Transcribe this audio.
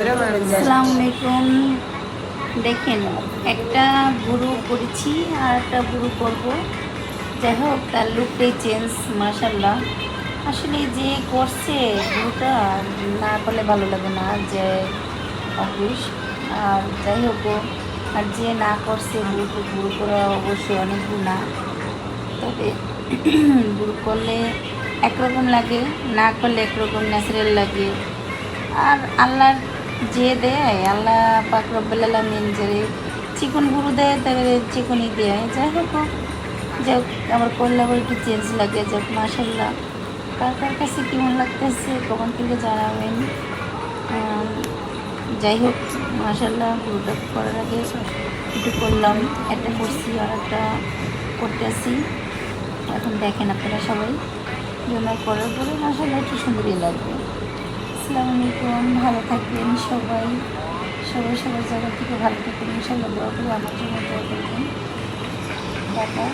আসসালামু আলাইকুম। দেখেন, একটা বুড়ো করেছি আর একটা বুড়ো করব। যাই হোক, তার লুকটাই চেঞ্জ, মাশাল্লাহ। আসলে যে করছে বুড়োটা না করলে ভালো লাগে না, যে অফিস। আর যাই হোক, আর যে না করছে বুড়ো করা অবশ্যই অনেক গুণা। তবে বুড়ো করলে একরকম লাগে, না করলে একরকম ন্যাচারাল লাগে। আর আল্লাহর যে দেয়, আল্লাহ পাক রব্বুল আলামিন যে চিকন গুরু দেয় তাকে চিকনই দেয়। যাই হোক, যাক, আমার করলে আবার একটু চেঞ্জ লাগে। যাক, মাশাল্লাহ। কার কার কাছে কেমন লাগতেছে কমেন্ট থেকে জানাবেন। আম, যাই হোক, মাশাল্লাহ, গুরুটা করার আগে একটু করলাম, একটা করছি আর একটা করতেছি। এখন দেখেন আপনারা সবাই, জন্য করার পরে মাশাল্লাহ একটু সুন্দরই লাগবে। আসসালামু আলাইকুম, ভালো থাকবেন সবাই। সবাই সবার জায়গা থেকে ভালো থাকবেন, ইনশাল্লাহ দোয়া করে আমার জন্য দোয়া করবেন। টাটা।